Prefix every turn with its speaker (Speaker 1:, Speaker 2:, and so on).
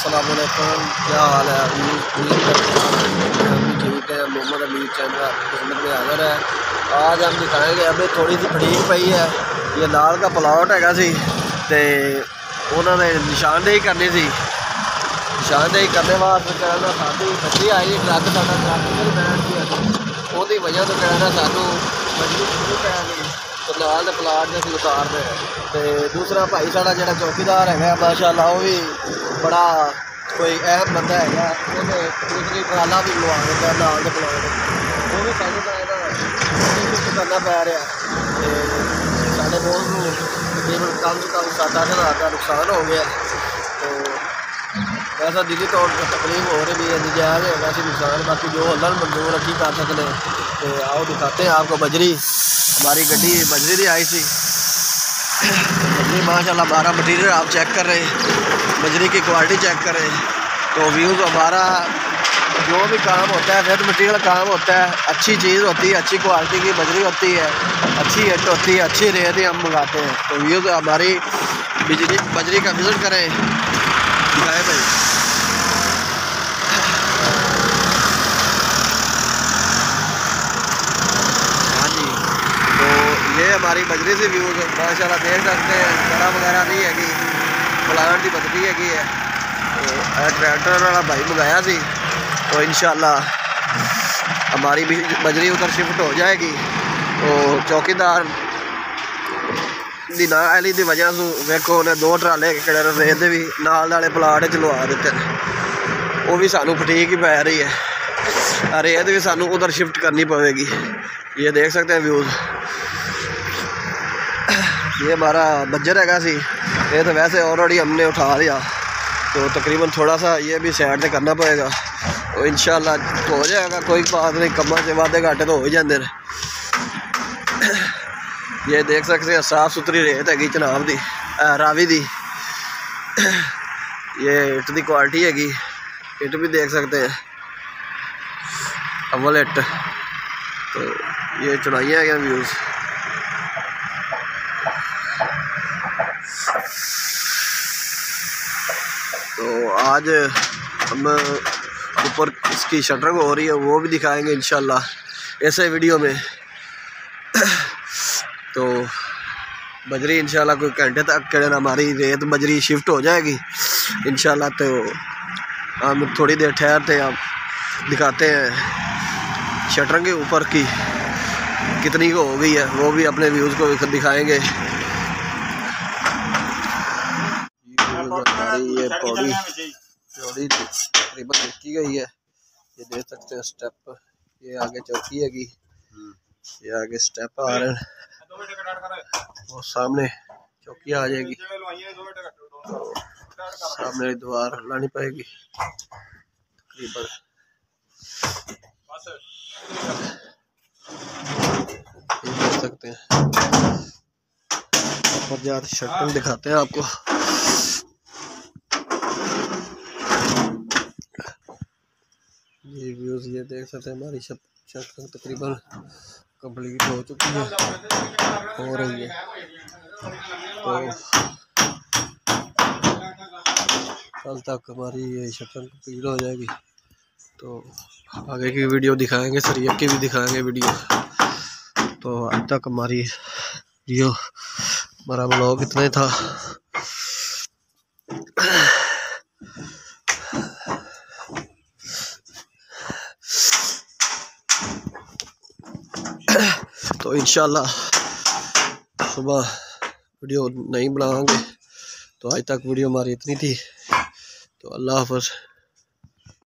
Speaker 1: अस्सलाम वालेकुम, क्या हाल है? उम्मीद करते हैं हम भी ठीक है। मोहम्मद अमीर चैनल आपकी खिदमत में हाजिर है। आज हम दिखाएंगे, अभी थोड़ी सी फड़ीक पई है। ये नाल का प्लाट हैगा सी ते उन्होंने निशानदेही करनी सी। निशानदेही करने वास्ते कहना साडी बच्ची आई ट्रक साडा ट्रक नहीं बैठ गया, उसकी वजह तो कहना सानू मजबूरी पै गई तो नाल दे प्लाट से असीं उतारने। तो दूसरा भाई साडा जिहड़ा चौकीदार है माशाअल्लाह, वो भी बड़ा कोई अहम बंदा है। उन्हें दूसरी ट्राला भी लवा दिता नाल दे प्लाट, वो भी सानू करना पै रहा। साढ़े बोल तकरीबन कम से कम 7-8 हज़ार का नुकसान हो गया। तो ऐसा दिली तौर पर तकलीफ हो रही है, नजायज़ है वैसे नुकसान, बाकी जो अल्लाह मंजूर रखी कर सकते हैं। तो आओ दिखाते हैं आपको बजरी। हमारी गड्डी बजरी की आई सी। बजरी माशाल्लाह हमारा मटीरियल आप चेक कर रहे हैं, बजरी की क्वालिटी चेक कर रहे हैं। तो व्यूज़ हमारा जो भी काम होता है वेट मटीरियल काम होता है, अच्छी चीज़ होती है, अच्छी क्वालिटी की बजरी होती है, अच्छी हिट होती है, अच्छी रेट ही हम मंगाते हैं। तो व्यूज़ हमारी बजरी का विज़िट करें, दिखाएँ भाई। हाँ जी, तो ये हमारी बजरी से व्यूज़ माशाल्लाह देख सकते हैं। जरा वगैरह नहीं हैगी, प्लांट की बजरी हैगी है। तो ट्रैक्टर वाला भाई मंगाया सी, तो इंशाल्लाह हमारी भी बजरी उधर शिफ्ट हो जाएगी। तो चौकीदार दी ना आली दी वजह से वेखो उन्हें 2 ट्राले रेत दे भी नाल वाले प्लाट च लवा दिते, वो भी सानू फटीक ही पै रही है। रेत भी सानू उधर शिफ्ट करनी पड़ेगी। ये देख सकते हैं व्यूज़। ये हमारा बज्जर हैगा सी, ये तो वैसे ऑलरेडी हमने उठा लिया, तो तकरीबन थोड़ा सा ये भी साइड से करना पड़ेगा। तो इंशाल्लाह हो जाएगा, कोई बात नहीं, कम्मा से वादे घाटे तो हो ही जाते हैं। ये देख सकते हैं साफ़ सुथरी रेत हैगी जनाब दी, रावी दी। ये इट की क्वालिटी हैगी, इट भी देख सकते हैं अव्वल इट। तो ये चुनाइयाँ है व्यूज़। तो आज हम ऊपर इसकी शटरिंग हो रही है, वो भी दिखाएंगे इंशाल्लाह ऐसे वीडियो में। तो बजरी इंशाल्लाह कोई घंटे तक के हमारी रेत बजरी शिफ्ट हो जाएगी इंशाल्लाह। तो हम थोड़ी देर ठहरते हैं, आप दिखाते हैं शटरिंग के ऊपर की कितनी को हो गई है, वो भी अपने व्यूज़ को दिखाएंगे। ये पौड़ी तकरीबन लिखी गई है, ये देख सकते हैं स्टेप। ये आगे चौकी हैगी, ये आगे स्टेप आ रहे हैं, और सामने चौकी आ जाएगी। तो सामने दीवार लानी पड़ेगी तकरीबन। ये देख सकते हैं ऊपर जाकर शटरिंग दिखाते हैं आपको। ये व्यूज़ ये देख सकते हैं, हमारी शटरिंग तकरीबन कंप्लीट हो चुकी है, हो रही है। तो कल तक हमारी ये शटरिंग कंप्लीट हो जाएगी। तो आगे की वीडियो दिखाएंगे, सरिया की भी दिखाएंगे वीडियो। तो अब तक हमारी वीडियो, हमारा ब्लॉग इतना ही था। तो इंशाल्लाह सुबह वीडियो नहीं बनाएंगे। तो आज तक वीडियो हमारी इतनी थी। तो अल्लाह हाफ़िज़।